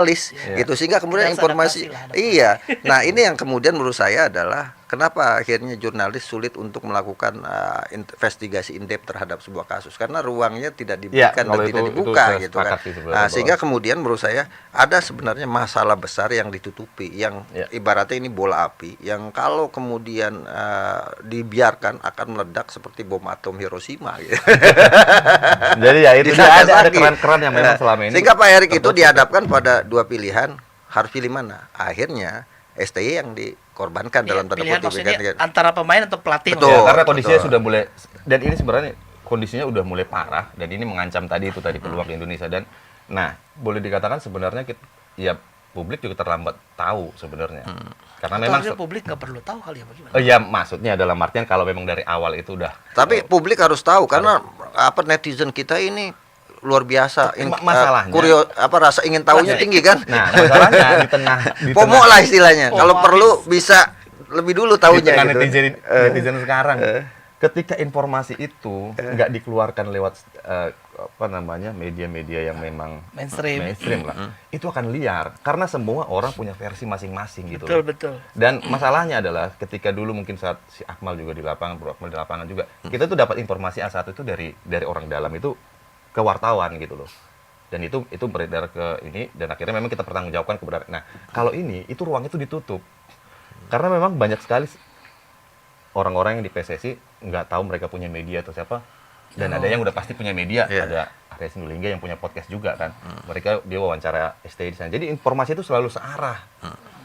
jurnalis gitu, sehingga kemudian informasi iya. Nah, ini yang kemudian menurut saya adalah kenapa akhirnya jurnalis sulit untuk melakukan investigasi in-depth terhadap sebuah kasus, karena ruangnya tidak diberikan dan tidak dibuka gitu kan. Sehingga kemudian menurut saya ada sebenarnya masalah besar yang ditutupi, yang ibaratnya ini bola api yang kalau kemudian dibiarkan akan meledak seperti bom atom Hiroshima gitu. Jadi ya itu ada keran-keran yang memang selama ini. Sehingga Pak Erik itu dihadapkan pada dua pilihan, harus pilih mana. Akhirnya STY yang dikorbankan dalam tanda kutip antara pemain atau pelatih. Betul, ya, karena kondisinya sudah mulai, dan ini sebenarnya kondisinya udah mulai parah, dan ini mengancam tadi peluang Indonesia. Dan nah, boleh dikatakan sebenarnya ya publik juga terlambat tahu sebenarnya. Karena atau memang publik nggak perlu tahu kali ya bagaimana? Ya maksudnya dalam artian kalau memang dari awal itu udah. Tapi publik harus tahu karena netizen kita ini luar biasa. Masalahnya rasa ingin tahunya tinggi kan. Nah, masalahnya di tengah pomok lah istilahnya. Kalau perlu bisa lebih dulu tahunya gitu. Netizen sekarang ketika informasi itu nggak dikeluarkan lewat media-media yang memang mainstream lah, itu akan liar karena semua orang punya versi masing-masing gitu. Betul. Dan masalahnya adalah ketika dulu mungkin saat si Akmal juga di lapangan, Bro Akmal di lapangan juga, kita tuh dapat informasi A1 itu dari orang dalam itu ke wartawan gitu loh. Dan itu beredar ke ini, dan akhirnya memang kita pertanggungjawabkan kebenaran. Nah, kalau ini itu ruang itu ditutup. Karena memang banyak sekali orang-orang yang di PSSI nggak tahu mereka punya media atau siapa. Dan ada yang udah pasti punya media, ada Arya Sinulinga yang punya podcast juga kan. Dia wawancara STY di sana. Jadi informasi itu selalu searah.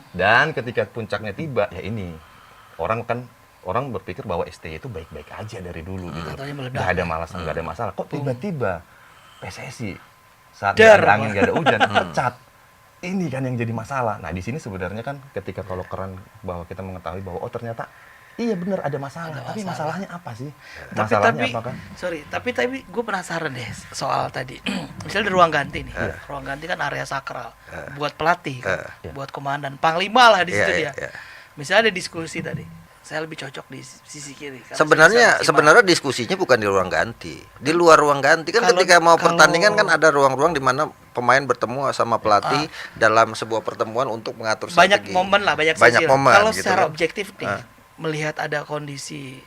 Dan ketika puncaknya tiba, ya ini orang berpikir bahwa STY itu baik-baik aja dari dulu gitu. Nggak ada masalah. Kok tiba-tiba PSSI saat nggak ada angin, nggak ada hujan, pecat. Ini kan yang jadi masalah. Nah, di sini sebenarnya kan ketika kalau keren bahwa kita mengetahui bahwa ternyata iya benar ada masalah. Tapi masalahnya apa sih? Masalahnya apa kan? Tapi gue penasaran deh soal tadi. Misalnya di ruang ganti nih. Ruang ganti kan area sakral buat pelatih, buat komandan, panglima lah di situ dia. Misalnya ada diskusi tadi. Saya lebih cocok di sisi kiri. Sebenarnya diskusinya bukan di ruang ganti. Di luar ruang ganti kan ketika mau pertandingan kan ada ruang-ruang di mana pemain bertemu sama pelatih dalam sebuah pertemuan untuk mengatur strategi. Banyak momen lah, banyak momen. Kalau gitu secara objektif nih, melihat ada kondisi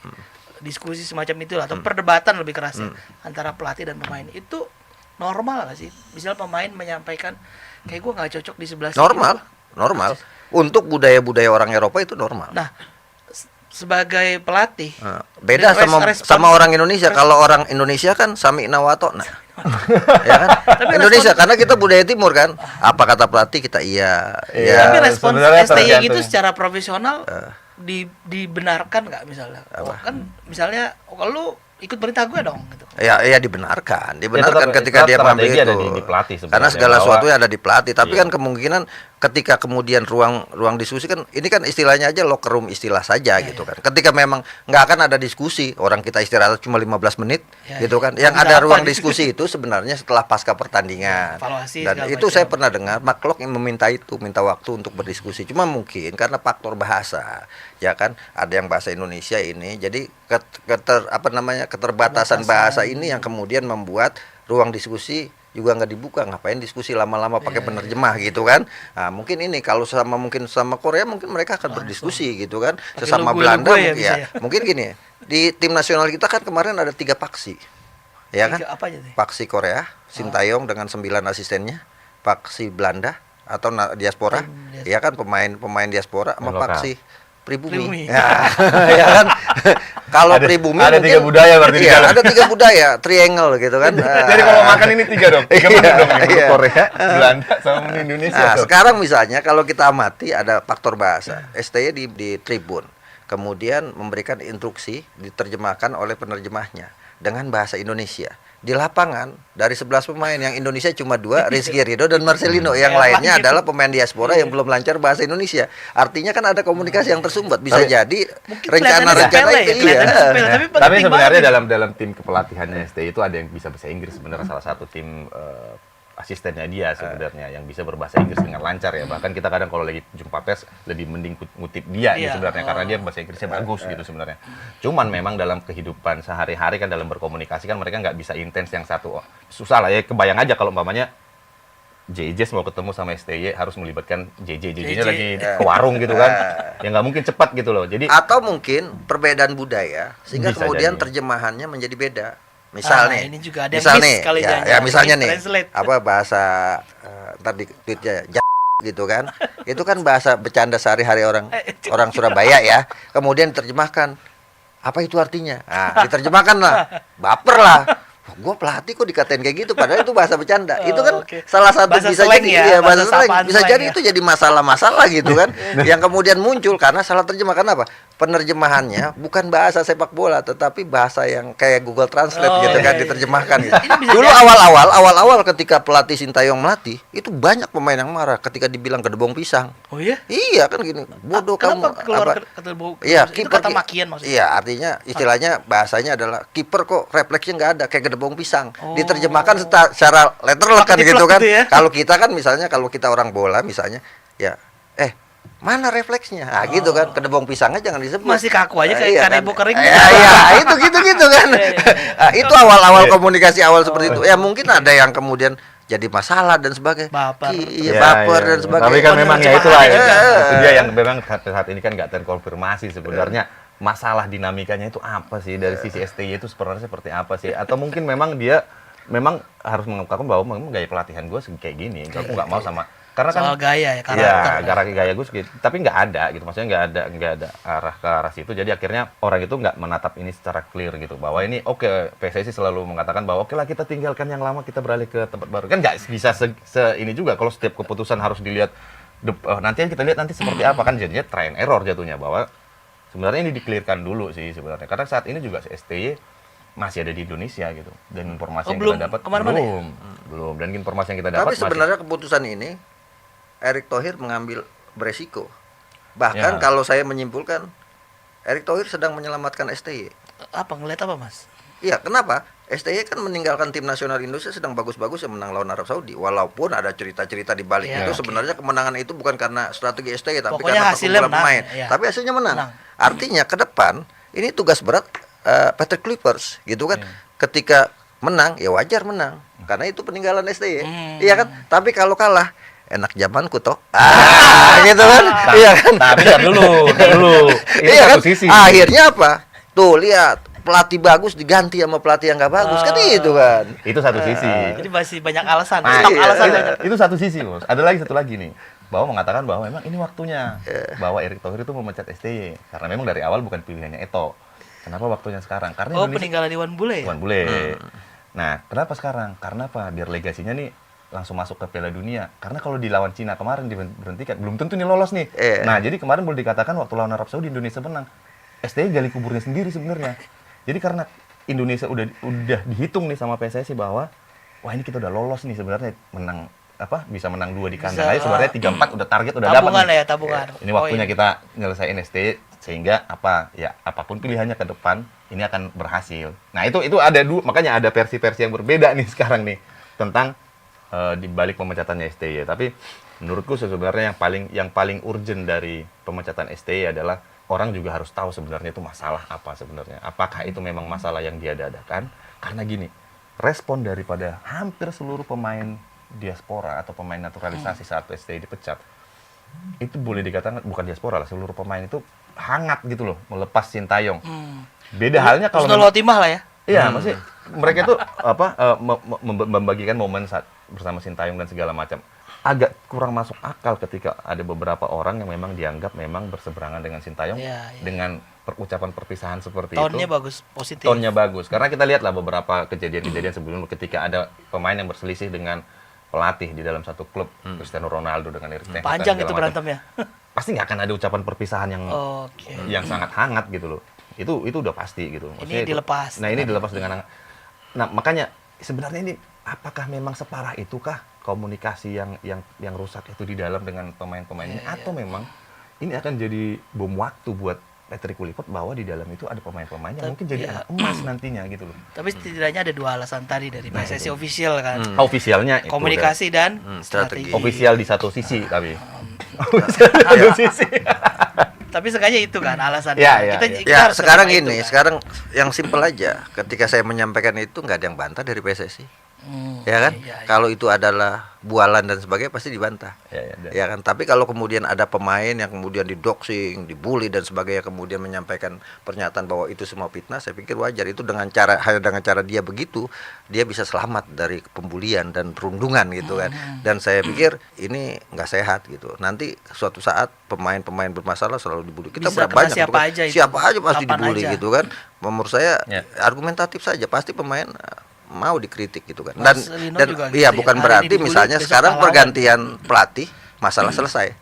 diskusi semacam itu atau perdebatan lebih keras antara pelatih dan pemain, itu normal nggak sih? Misal pemain menyampaikan kayak gue nggak cocok di sebelah sini. Normal. Untuk budaya-budaya orang Eropa itu normal. Nah, sebagai pelatih beda sama orang Indonesia. Kalau orang Indonesia kan sami'na wa ata'na. Ya kan? Indonesia karena kita budaya timur kan. Apa kata pelatih kita iya. Tapi respon STY gitu secara profesional dibenarkan nggak misalnya? Kan misalnya kalau ikut perintah gue dong gitu. Ya dibenarkan ketika dia mengambil itu. Ada di pelatih karena segala sesuatu ada di pelatih, tapi kan kemungkinan ketika kemudian ruang diskusi kan ini kan istilahnya aja locker room istilah saja gitu kan. Ketika memang nggak akan ada diskusi, orang kita istirahat cuma 15 menit gitu kan. Yang ada ruang diskusi itu sebenarnya setelah pasca pertandingan. Dan itu saya pernah dengar McClough yang minta waktu untuk berdiskusi. Cuma mungkin karena faktor bahasa, ya kan, ada yang bahasa Indonesia ini, jadi keterbatasan bahasa ini yang kemudian membuat ruang diskusi juga nggak dibuka. Ngapain diskusi lama-lama pakai penerjemah gitu kan. Nah, mungkin ini kalau sama Korea mungkin mereka akan berdiskusi gitu kan. Sesama Belanda mungkin gini. Di tim nasional kita kan kemarin ada 3 paksi. Ya kan? Paksi Korea, Sintayong dengan 9 asistennya, paksi Belanda atau diaspora, ya kan, pemain diaspora sama paksi pribumi. Ya kan? Kalau pribumi ada 3 budaya berarti. Iya, ada 3 budaya, triangle gitu kan. Jadi kalau makan ini 3 dong. 3 menu dong, Korea, Belanda sama Indonesia. Nah, sekarang misalnya kalau kita amati ada faktor bahasa. STY di Tribun. Kemudian memberikan instruksi diterjemahkan oleh penerjemahnya dengan bahasa Indonesia. Di lapangan dari 11 pemain yang Indonesia cuma 2, Rizky Ridho dan Marcelino, yang lainnya adalah pemain diaspora yang belum lancar bahasa Indonesia. Artinya kan ada komunikasi yang tersumbat. Bisa jadi rencana-rencana itu Tapi sebenarnya dalam tim kepelatihannya STY itu ada yang bisa bahasa Inggris sebenarnya, salah satu tim asistennya dia sebenarnya yang bisa berbahasa Inggris dengan lancar ya. Bahkan kita kadang kalau lagi jumpa pers lebih mending ngutip dia sebenarnya karena dia bahasa Inggrisnya bagus gitu sebenarnya. Cuman memang dalam kehidupan sehari-hari kan dalam berkomunikasi kan mereka nggak bisa intens yang satu. Susah lah ya, kebayang aja kalau umpamanya JJ mau ketemu sama STY harus melibatkan JJ-nya lagi ke warung gitu kan. Ya nggak mungkin cepat gitu loh. Jadi atau mungkin perbedaan budaya sehingga Bisa kemudian jadi. terjemahannya menjadi beda. Misal nih, ini juga ada yang misal miss nih, kali ya, jangan-jangan. ya misalnya nih, Translate. apa bahasa ntar di tweetnya gitu kan, itu kan bahasa bercanda sehari-hari orang Surabaya ya, kemudian diterjemahkan, apa itu artinya? Nah, diterjemahkan lah, baper lah. Gue pelatih kok dikatain kayak gitu, padahal itu bahasa bercanda. Itu kan Oke. salah satu Bahasa bisa slang jadi, ya, iya, bahasa bahasa slang. sapaan Bisa slang jadi ya. itu jadi masalah-masalah gitu kan, yang kemudian muncul karena salah terjemah. Kenapa? Penerjemahannya bukan bahasa sepak bola, tetapi bahasa yang kayak Google Translate Oh, gitu kan, iya, iya. diterjemahkan. Gitu. Ini bisa Dulu jadi. awal-awal ketika pelatih Sintayong melatih, itu banyak pemain yang marah ketika dibilang kedebong pisang. Oh iya? Iya kan gini, bodoh kamu. Kenapa keluar apa? kata bau? Iya, itu kiper kata makian maksudnya. Iya, artinya istilahnya bahasanya adalah kiper kok refleksnya nggak ada kayak gedebong pisang. Oh. Diterjemahkan secara letterlek kan Pakai gitu diplek kan. gitu ya. Kalau kita kan misalnya kalau kita orang bola misalnya ya mana refleksnya? Ah gitu kan, kedebong pisangnya jangan disebut. Masih kaku aja kayak Iya kanebo kering. Iya, itu gitu kan. Iya, iya. Itu awal-awal komunikasi awal seperti itu. Ya mungkin ada yang kemudian jadi masalah dan sebagainya. Baper. Iya, Ya, baper ya, dan ya. sebagainya. Tapi kan memang ya itulah ya. Iya. Itu dia yang memang saat ini kan nggak terkonfirmasi sebenarnya masalah dinamikanya itu apa sih dari sisi STY itu sebenarnya seperti apa sih? Atau mungkin memang dia memang harus mengungkapkan bahwa memang gaya pelatihan gue kayak gini, aku nggak mau sama karena kan Soal gaya ya, iya, karakter. gaya gue gitu. Tapi nggak ada gitu, maksudnya nggak ada arah ke arah situ. Jadi akhirnya orang itu nggak menatap ini secara clear gitu bahwa ini oke, PSSI selalu mengatakan bahwa oke lah kita tinggalkan yang lama, kita beralih ke tempat baru. Kan nggak bisa ini juga kalau setiap keputusan harus dilihat nanti kita lihat nanti seperti apa kan jadinya try and error jatuhnya bahwa sebenarnya ini di-clearkan dulu sih sebenarnya karena saat ini juga STY masih ada di Indonesia gitu dan informasi yang belum kita dapat kemana-mana ya? belum dan informasi yang kita dapat Tapi sebenarnya keputusan ini Erick Thohir mengambil beresiko. Bahkan Ya. kalau saya menyimpulkan Erick Thohir sedang menyelamatkan STY. Apa ngeliat apa, Mas? Iya, kenapa? STY kan meninggalkan tim nasional Indonesia sedang bagus-bagus yang menang lawan Arab Saudi. Walaupun ada cerita-cerita di balik Ya, itu oke. sebenarnya kemenangan itu bukan karena strategi STY tapi Pokoknya karena hasilnya perkumpulan menang, pemain. ya. Tapi hasilnya menang. Menang. Artinya ke depan ini tugas berat Patrick Kluivert gitu kan. Ya. Ketika menang ya wajar menang karena itu peninggalan STY. Hmm. Iya kan? Tapi kalau kalah enak zamanku toh. Gitu kan? Iya kan? Tapi ntar dulu. Itu Iya kan? satu sisi. Akhirnya apa? Tuh lihat pelatih bagus diganti sama pelatih yang nggak bagus kan itu kan. Itu satu sisi. Jadi masih banyak alasan, Nah, stok iya. alasan itu, banyak. itu satu sisi, Bos. Ada lagi satu lagi nih. Bahwa mengatakan bahwa memang ini waktunya bahwa Erick Thohir itu memecat STY karena memang dari awal bukan pilihannya Eto. Kenapa waktunya sekarang? Karena Oh, Indonesia peninggalan Iwan Bule ya? Tuan bule. Nah, kenapa sekarang? Karena apa? Biar legasinya nih langsung masuk ke Piala Dunia. Karena kalau dilawan Cina kemarin diberhentikan, belum tentu nih lolos nih. Nah, jadi kemarin boleh dikatakan waktu lawan Arab Saudi Indonesia menang. STY gali kuburnya sendiri sebenarnya. Jadi karena Indonesia udah dihitung nih sama PSSI bahwa wah ini kita udah lolos nih sebenarnya menang bisa menang 2 di kandang Bisa, aja sebenarnya 3-4 udah target udah dapat Tabungan nih. ya, tabungan. Ini waktunya Poin. kita nyelesain STY sehingga apapun pilihannya ke depan ini akan berhasil. Nah, itu ada makanya ada versi-versi yang berbeda nih sekarang nih tentang di balik pemecatannya STY. Tapi menurutku sebenarnya yang paling urgent dari pemecatan STY adalah orang juga harus tahu sebenarnya itu masalah apa sebenarnya. Apakah itu memang masalah yang diadakan? Karena gini, respon daripada hampir seluruh pemain diaspora atau pemain naturalisasi saat STY dipecat itu boleh dikatakan bukan diaspora lah, seluruh pemain itu hangat gitu loh melepas Sintayong. Beda halnya kalau Husnul Khotimah lah ya. iya, maksudnya mereka itu membagikan momen saat bersama Sintayong dan segala macam. Agak kurang masuk akal ketika ada beberapa orang yang memang dianggap memang berseberangan dengan Sintayong Iya, iya. dengan ucapan perpisahan seperti Tonnya itu. bagus, positif. Tonnya bagus. Karena kita lihatlah beberapa kejadian-kejadian sebelumnya ketika ada pemain yang berselisih dengan pelatih di dalam satu klub, Cristiano Ronaldo dengan Erik Ten Hag dan Panjang segala itu macam. berantemnya. Pasti nggak akan ada ucapan perpisahan Oke. yang sangat hangat gitu loh. Itu udah pasti gitu. Maksudnya itu- dilepas. Nah, ini dilepas dengan hangat. Nah, makanya sebenarnya ini apakah memang separah itukah komunikasi yang rusak itu di dalam dengan pemain-pemainnya atau memang ini akan jadi bom waktu buat Patrick Kluivert bahwa di dalam itu ada pemain-pemain yang mungkin jadi anak emas nantinya gitu loh. Tapi setidaknya ada 2 alasan tadi dari PSSI official kan. Ofisialnya itu Komunikasi dan strategi. strategi. ofisial di satu sisi tapi ofisial di satu sisi. Tapi sengaja itu kan alasannya. Ya, ya, kita ya. kita Ya harus sekarang terima ini, itu, kan. sekarang yang simpel aja. Ketika saya menyampaikan itu nggak ada yang bantah dari PSSI. Ya kan? Iya, iya. Kalau itu adalah bualan dan sebagainya pasti dibantah. Ya kan? Tapi kalau kemudian ada pemain yang kemudian didoxing, dibully dan sebagainya, kemudian menyampaikan pernyataan bahwa itu semua fitnah, saya pikir wajar. Itu hanya dengan cara dia begitu, dia bisa selamat dari pembulian dan perundungan gitu kan. Dan saya pikir ini nggak sehat gitu. Nanti suatu saat pemain-pemain bermasalah selalu dibully. Kita Bisa banyak kena siapa aja itu. siapa aja pasti Kapan dibully aja. gitu kan. Menurut saya Ya. argumentatif saja, pasti pemain mau dikritik gitu kan. Mas Lino juga gitu iya ya. bukan Hari berarti dibully, misalnya besok sekarang pahlawan. pergantian pelatih masalah selesai.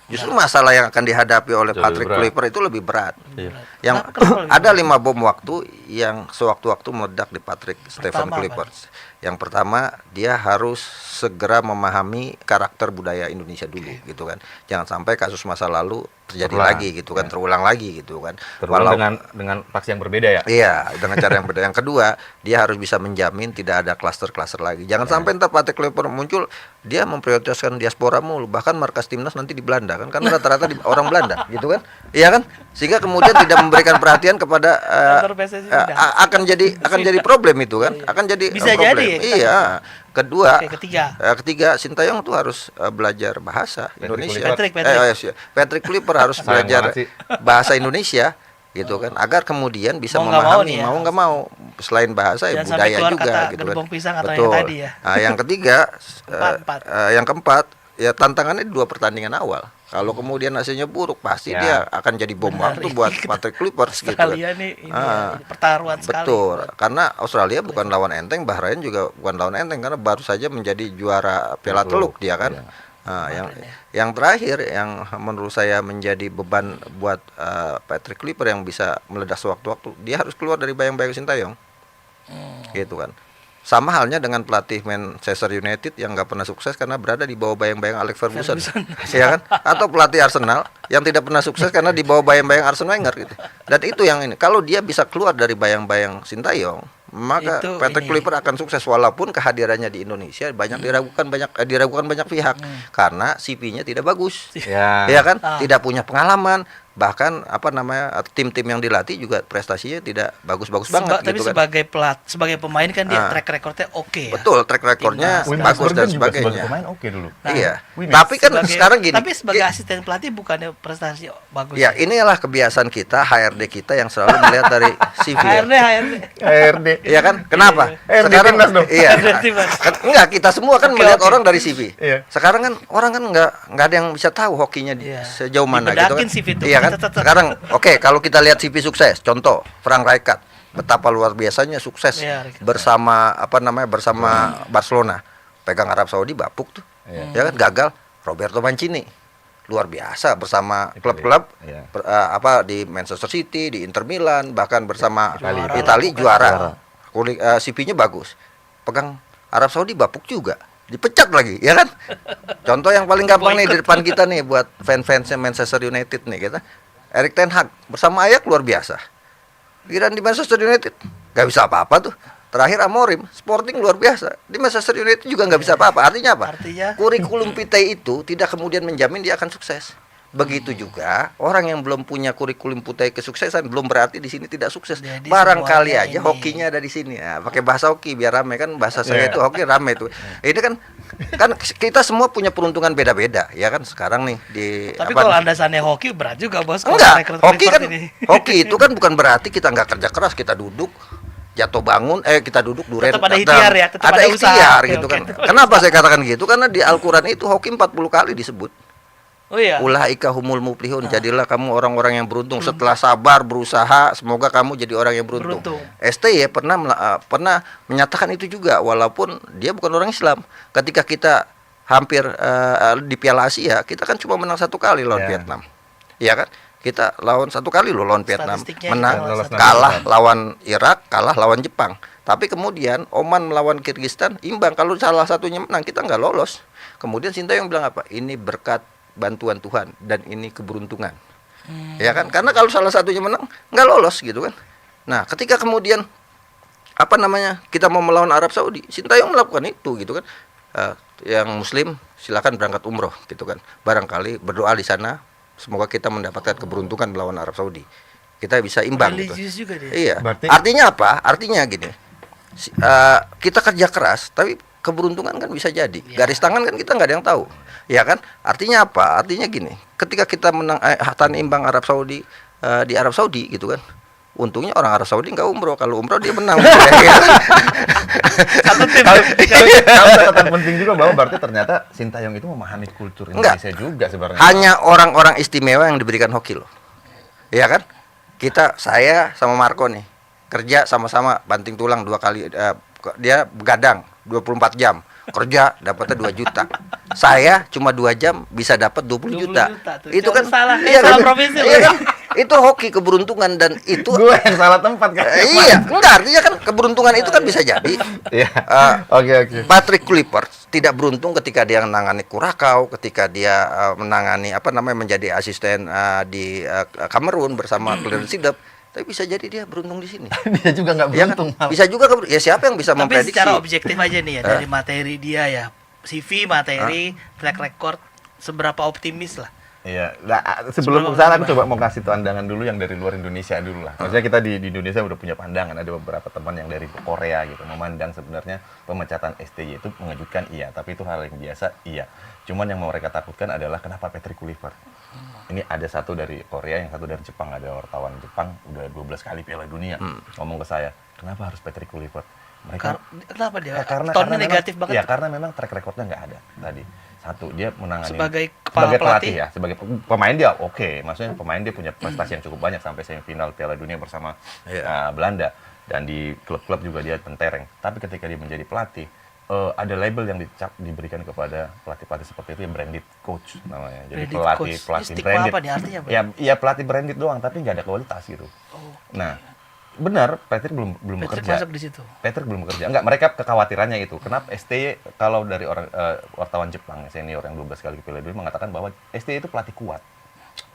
Justru masalah yang akan dihadapi oleh Jauh Patrick lebih berat. Kluivert itu lebih berat. Iya. Yang Kenapa lebih ada 5 bom waktu yang sewaktu-waktu meledak di Patrick Stephen Pertama, Kluivert. Yang pertama, dia harus segera memahami karakter budaya Indonesia dulu gitu kan. Jangan sampai kasus masa lalu terjadi Terulang. lagi gitu kan, terulang lagi gitu kan. Terulang dengan faksi yang berbeda ya. Iya, dengan cara yang berbeda. Yang kedua, dia harus bisa menjamin tidak ada klaster-klaster lagi. Jangan sampai ntar Patrick Kluivert muncul, dia memprioritaskan diaspora mulu, bahkan markas timnas nanti di Belanda kan, karena rata-rata orang Belanda, gitu kan? Iya kan? Sehingga kemudian tidak memberikan perhatian kepada Kantor PSSI tidak. akan jadi problem itu kan? Akan jadi Bisa problem. jadi ya, kita Iya. Kedua, Oke, ketiga. ketiga Sintayong tuh harus belajar bahasa Indonesia. Kluivert. Patrick Kluivert harus Sayang belajar banget sih. bahasa Indonesia gitu kan, agar kemudian bisa Mau nggak mau memahami nih ya. mau nggak mau selain bahasa ya Jangan sampai budaya keluar juga kata gitu kan. gerbong pisang atau yang Betul. tadi ya. Nah, yang ketiga, Empat. yang keempat ya tantangannya di 2 pertandingan awal. Kalau kemudian hasilnya buruk pasti Ya. dia akan jadi bom Benar, waktu ini buat kita- Patrick Kluivert gitu kan. Australia nih ini ya, pertaruhan sekali. Betul, karena Australia bukan lawan enteng, Bahrain juga bukan lawan enteng karena baru saja menjadi juara Piala Teluk dia kan. Iya. Nah, yang terakhir yang menurut saya menjadi beban buat Patrick Kluivert yang bisa meledak sewaktu-waktu, dia harus keluar dari bayang-bayang Sintayong, gitu kan. Sama halnya dengan pelatih Manchester United yang nggak pernah sukses karena berada di bawah bayang-bayang Alex Ferguson, ya kan? Atau pelatih Arsenal yang tidak pernah sukses karena di bawah bayang-bayang Arsene Wenger gitu. Dan itu yang ini. Kalau dia bisa keluar dari bayang-bayang Sintayong, maka Itu Patrick ini. Kluivert akan sukses walaupun kehadirannya di Indonesia banyak diragukan banyak pihak karena CV-nya tidak bagus. Ya. Ya kan? Ah. Tidak punya pengalaman, bahkan tim-tim yang dilatih juga prestasinya tidak bagus-bagus banget Tapi gitu kan. sebagai pemain kan dia Ah. track recordnya oke ya. Betul, track recordnya Timnas. bagus dan Wimbledon juga sebagai sebagainya. pemain oke dulu. Iya. Wimis. Tapi kan sekarang gini. Tapi sebagai asisten pelatih bukannya prestasi bagus. Ya, inilah kebiasaan kita, HRD kita yang selalu melihat dari CV. ya. HRD. HRD. Iya kan? Kenapa? HRD timnas dong. Iya. HRD timnas. Enggak, kita semua kan Oke, melihat oke. orang dari CV. Iya. Sekarang kan orang kan enggak ada yang bisa tahu hokinya Iya. sejauh mana gitu kan. Dibedakin CV itu. Iya kan? Tetep. Sekarang oke, kalau kita lihat CV sukses, contoh Frank Rijkaard, betapa luar biasanya sukses Iya, Rijkaard. bersama bersama Barcelona. Pegang Arab Saudi bapuk tuh. Iya. Ya kan gagal. Roberto Mancini luar biasa bersama Italia. klub-klub Iya. di Manchester City, di Inter Milan, bahkan bersama Italia. Italia juara. Juara. CV-nya bagus. Pegang Arab Saudi bapuk juga. Dipecat lagi, ya kan? Contoh yang paling gampang nih di depan kita nih buat fans-fansnya Manchester United nih kita. Erik ten Hag bersama Ajax luar biasa. Giliran di Manchester United nggak bisa apa-apa tuh. Terakhir Amorim, Sporting luar biasa. Di Manchester United juga nggak bisa apa-apa. Artinya apa? Artinya? Kurikulum vitae itu tidak kemudian menjamin dia akan sukses. Begitu juga orang yang belum punya kurikulum vitae kesuksesan belum berarti di sini tidak sukses. Jadi Barangkali semuanya aja ini. hokinya ada di sini. Nah, pakai bahasa hoki biar rame kan, bahasa saya Iya. itu hoki rame itu. Ini kan kita semua punya peruntungan beda-beda ya kan sekarang nih di Tapi apa kalau nih? landasannya hoki berat juga bos. kalau Enggak, rekrut hoki Kluivert kan ini. hoki itu kan bukan berarti kita nggak kerja keras, kita duduk jatuh bangun kita duduk duren Tetap ada ikhtiar ya, tetap ada usaha. ikhtiar Oke, gitu oke. kan. Kenapa saya katakan gitu? Karena di Al-Qur'an itu hoki 40 kali disebut. Oh iya. Ulaika humul muflihun. Jadilah kamu orang-orang yang beruntung setelah sabar berusaha, semoga kamu jadi orang yang beruntung. STY pernah menyatakan itu juga walaupun dia bukan orang Islam. Ketika kita hampir di Piala Asia, kita kan cuma menang 1 kali lawan Ya. Vietnam. Iya kan? Kita lawan 1 kali loh lawan Vietnam, Statistiknya menang, kita lolos kalah lawan Irak, kalah lawan Jepang. Tapi kemudian Oman melawan Kirgistan imbang, kalau salah satunya menang kita nggak lolos. Kemudian Sintayong bilang apa? Ini berkat bantuan Tuhan dan ini keberuntungan. Ya kan? Karena kalau salah satunya menang nggak lolos gitu kan. Nah, ketika kemudian kita mau melawan Arab Saudi, Sintayong melakukan itu gitu kan. Yang muslim silakan berangkat umroh gitu kan. Barangkali berdoa di sana semoga kita mendapatkan keberuntungan melawan Arab Saudi. Kita bisa imbang gitu. Religius juga dia. Iya. Berarti- Artinya apa? Artinya gini. kita kerja keras, tapi keberuntungan kan bisa jadi. Garis tangan kan kita nggak ada yang tahu, ya kan? Artinya apa? Artinya gini, ketika kita menang tanding imbang Arab Saudi di Arab Saudi gitu kan, untungnya orang Arab Saudi nggak umroh. Kalau umroh dia menang. Gitu ya. Satu tim. Kalau catatan penting juga bahwa berarti ternyata Sintayong itu memahami kultur Indonesia juga sebenarnya. Hanya orang-orang istimewa yang diberikan hoki loh, ya kan? Saya sama Marco nih kerja sama-sama banting tulang 2 kali, dia begadang 24 jam kerja dapatnya 2 juta. Saya cuma 2 jam bisa dapat 20 juta. Tuh. Itu kan salah, iya salah kan? profesi. Iya kan? Itu hoki keberuntungan dan itu Gue yang salah tempat kan. iya, enggak artinya kan keberuntungan itu kan bisa jadi. Iya. Oke. Patrick Kluivert tidak beruntung ketika dia menangani Kurakau, ketika dia menangani menjadi asisten di Kamerun bersama Clarence Seedorf. Tapi bisa jadi dia beruntung di sini. Dia juga nggak Ya kan? beruntung. Bisa juga ya siapa yang bisa Tapi memprediksi? secara objektif aja nih ya, dari materi dia ya, CV, materi, track record, seberapa optimis lah. Iya, nah, sebelum ke sana aku coba mau kasih pandangan dulu yang dari luar Indonesia dulu lah. Maksudnya kita di Indonesia udah punya pandangan, ada beberapa teman yang dari Korea gitu memandang sebenarnya pemecatan STY itu mengejutkan, iya, tapi itu hal yang biasa, iya. Cuman yang mereka takutkan adalah kenapa Patrick Kluivert. Ini ada satu dari Korea, yang satu dari Jepang, ada wartawan Jepang udah 12 kali Piala Dunia ngomong ke saya, kenapa harus Patrick Kluivert? Mereka Kenapa dia? karena Tone memang- negatif banget. Ya karena memang track recordnya nggak ada tadi. Satu, dia menangani Sebagai kepala pelatih pelatih ya, sebagai pemain dia oke. Maksudnya pemain dia punya prestasi yang cukup banyak sampai semifinal Piala Dunia bersama Belanda, dan di klub-klub juga dia mentereng. Tapi ketika dia menjadi pelatih, ada label yang diberikan kepada pelatih-pelatih seperti itu, yang branded coach namanya. Jadi Branded pelatih coach. Ini stigma branded. apa nih artinya, Bang? Ya pelatih branded doang, tapi nggak ada kualitas gitu. Nah, benar, Patrick belum Patrick bekerja. masuk di situ. Patrick belum bekerja. Enggak, mereka kekhawatirannya itu. Kenapa STY, kalau dari orang wartawan Jepang senior yang 12 kali ke Piala Dunia mengatakan bahwa STY itu pelatih kuat.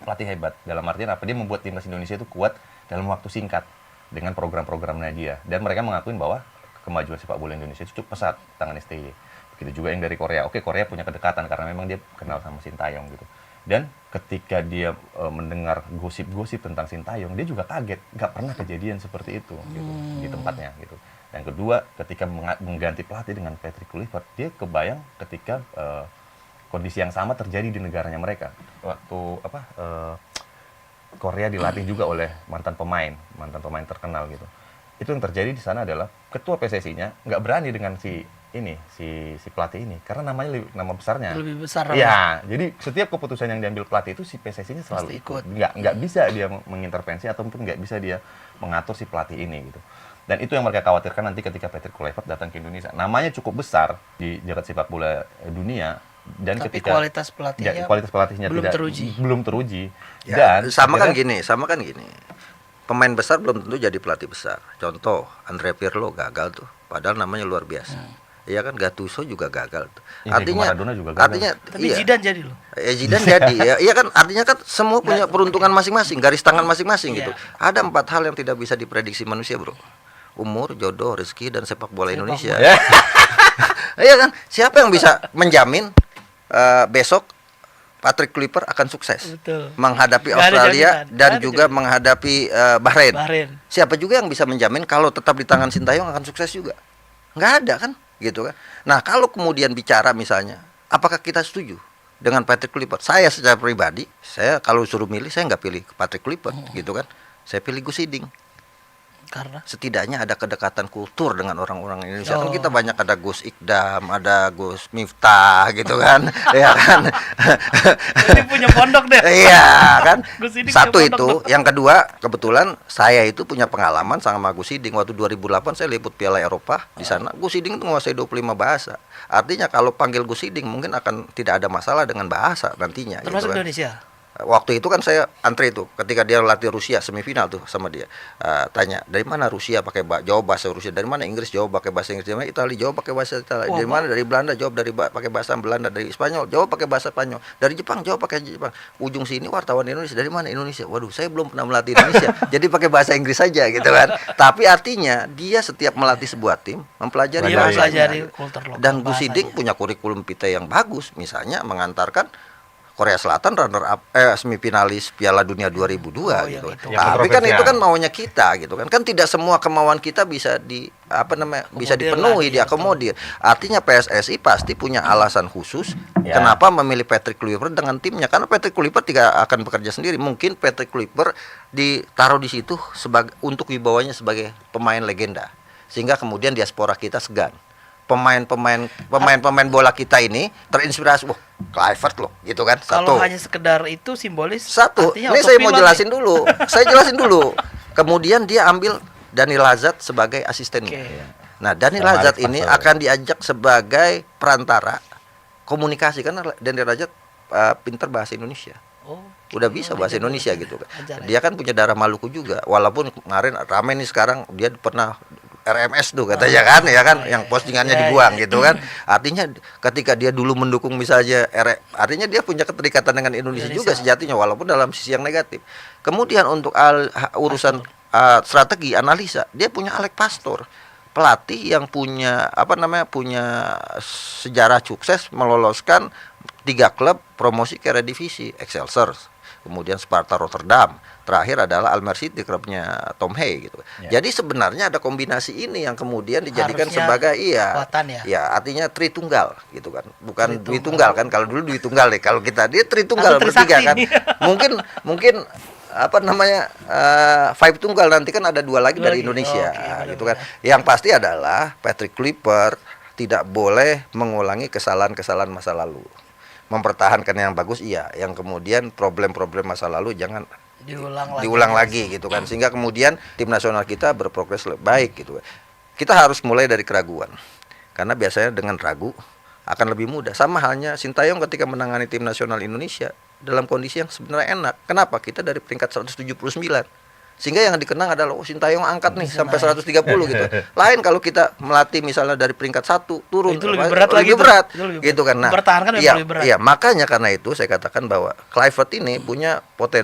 Pelatih hebat. Dalam artian apa? Dia membuat timnas Indonesia itu kuat dalam waktu singkat dengan program-programnya dia. Dan mereka mengakuin bahwa kemajuan sepak bola Indonesia itu cukup pesat tangan STY. Begitu juga yang dari Korea. Oke, Korea punya kedekatan karena memang dia kenal sama Sintayong gitu. Dan ketika dia mendengar gosip-gosip tentang Sintayong, dia juga kaget, nggak pernah kejadian seperti itu gitu, di tempatnya gitu. Yang kedua, ketika mengganti pelatih dengan Patrick Kluivert, dia kebayang ketika kondisi yang sama terjadi di negaranya mereka. Waktu Korea dilatih juga oleh mantan pemain terkenal gitu. Itu yang terjadi di sana adalah ketua PSSI-nya nggak berani dengan si pelatih ini karena nama besarnya Lebih besar. ya. Jadi setiap keputusan yang diambil pelatih itu si PSSI-nya selalu Pasti ikut. nggak bisa dia mengintervensi ataupun nggak bisa dia mengatur si pelatih ini gitu. Dan itu yang mereka khawatirkan nanti ketika Patrick Kluivert datang ke Indonesia. Namanya cukup besar di jagat sepak bola dunia, dan Tapi ketika kualitas pelatihnya belum belum teruji. Ya, Dan sama kan akhirnya- gini. Pemain besar belum tentu jadi pelatih besar. Contoh, Andre Pirlo gagal tuh, padahal namanya luar biasa. Iya kan, Gattuso juga gagal tuh. Iya, Artinya Maradona juga gagal. artinya Tapi iya. Zidane jadi loh. Zidane jadi ya. Iya kan, artinya kan semua punya peruntungan masing-masing, garis tangan masing-masing gitu. Ada 4 hal yang tidak bisa diprediksi manusia, Bro. Umur, jodoh, rezeki, dan sepak bola Indonesia. Ya. Iya kan? Siapa yang bisa menjamin besok Patrick Kluivert akan sukses Betul. menghadapi Nggak ada Australia jaminan. dan Nggak ada juga jaminan. menghadapi Bahrain. Bahrain. Siapa juga yang bisa menjamin kalau tetap di tangan Sintayong akan sukses juga? Nggak ada kan, gitu kan? Nah, kalau kemudian bicara misalnya, apakah kita setuju dengan Patrick Kluivert? Saya secara pribadi, saya kalau suruh milih, saya nggak pilih Patrick Kluivert, gitu kan? Saya pilih Gus Hiding. Karena Setidaknya ada kedekatan kultur dengan orang-orang Indonesia. Oh. Kan kita banyak ada Gus Ikdam, ada Gus Miftah gitu kan. Ya kan. ini punya pondok deh. Iya kan. Gus Hiding Satu punya itu, pondok. yang kedua kebetulan saya itu punya pengalaman sama Gus Hiding waktu 2008 saya liput Piala Eropa di sana. Gus Hiding itu menguasai 25 bahasa. Artinya kalau panggil Gus Hiding mungkin akan tidak ada masalah dengan bahasa nantinya. Termasuk gitu kan. Indonesia. Waktu itu kan saya antre itu ketika dia latih Rusia semifinal tuh sama dia. Tanya, dari mana Rusia pakai jawab bahasa Rusia, dari mana Inggris jawab pakai bahasa Inggris, dari mana Italia jawab pakai bahasa Italia, Wah, dari mana dari Belanda jawab pakai bahasa Belanda, dari Spanyol jawab pakai bahasa Spanyol, dari Jepang jawab pakai Jepang. Ujung sini wartawan Indonesia, dari mana Indonesia. Waduh, saya belum pernah melatih Indonesia. Jadi pakai bahasa Inggris saja gitu kan. Tapi artinya dia setiap melatih sebuah tim mempelajari Dia bahasanya. mempelajari kultur lokal, Dan Gus bahasanya. Hiding punya kurikulum vitae yang bagus, misalnya mengantarkan Korea Selatan runner up semifinalis Piala Dunia 2002 Oh, yang gitu. itu. Yang Tapi kan itu kontroversial. kan maunya kita gitu kan. Kan tidak semua kemauan kita bisa bisa Akomodir dipenuhi, lagi, diakomodir. Artinya PSSI pasti punya alasan khusus Ya. kenapa memilih Patrick Kluivert dengan timnya. Karena Patrick Kluivert tidak akan bekerja sendiri. Mungkin Patrick Kluivert ditaruh di situ untuk wibawanya sebagai pemain legenda. Sehingga kemudian diaspora kita segan. Pemain bola kita ini terinspirasi, wah, Kluivert loh, gitu kan. Kalau Satu. hanya sekedar itu simbolis, Satu, artinya ini saya mau autopilot jelasin nih. dulu. Saya jelasin dulu. Kemudian dia ambil Dani Lazat sebagai asistennya. Oke. Nah, Dani Sama Lazat Alex ini Paxel. akan diajak sebagai perantara komunikasi karena Dani Lazat pinter bahasa Indonesia. Oh, Udah bisa bahasa jago Indonesia bahasa gitu kan. Ajar ya. Dia kan punya darah Maluku juga. Walaupun kemarin rame nih sekarang dia pernah RMS tuh katanya kan ya kan yang postingannya dibuang gitu kan. Artinya ketika dia dulu mendukung misalnya artinya dia punya keterikatan dengan Indonesia juga sejatinya walaupun dalam sisi yang negatif. Kemudian untuk urusan strategi analisa dia punya Alex Pastor, pelatih yang punya punya sejarah sukses meloloskan 3 klub promosi ke Eredivisie, Excelsior, kemudian Sparta Rotterdam, terakhir adalah Almere City, klubnya Tom Hay gitu. Ya. Jadi sebenarnya ada kombinasi ini yang kemudian dijadikan Harusnya sebagai kekuatan ya. ya artinya tritunggal gitu kan, bukan Tritunggal. dwi tunggal kan. Kalau dulu dwi tunggal deh, kalau kita dia tritunggal Atau bertiga Trisakti kan. nih. mungkin five tunggal nanti kan ada 2 lagi Dua dari lagi. Indonesia Oh, oke, gitu kan. benar-benar. Yang pasti adalah Patrick Kluivert tidak boleh mengulangi kesalahan-kesalahan masa lalu. Mempertahankan yang bagus iya, yang kemudian problem-problem masa lalu jangan diulang lagi gitu kan, sehingga kemudian tim nasional kita berprogres lebih baik gitu. Kita harus mulai dari keraguan, karena biasanya dengan ragu akan lebih mudah. Sama halnya Sintayong ketika menangani tim nasional Indonesia dalam kondisi yang sebenarnya enak. Kenapa? Kita dari peringkat 179, sehingga yang dikenang adalah Sintayong angkat nih sampai 130 gitu. Lain kalau kita melatih misalnya dari peringkat 1 turun, Itu lebih berat lagi tuh. berat Itu lebih gitu kan. Nah, mempertahankan memang iya, lebih berat. iya, makanya karena itu saya katakan bahwa Kluivert ini punya potensi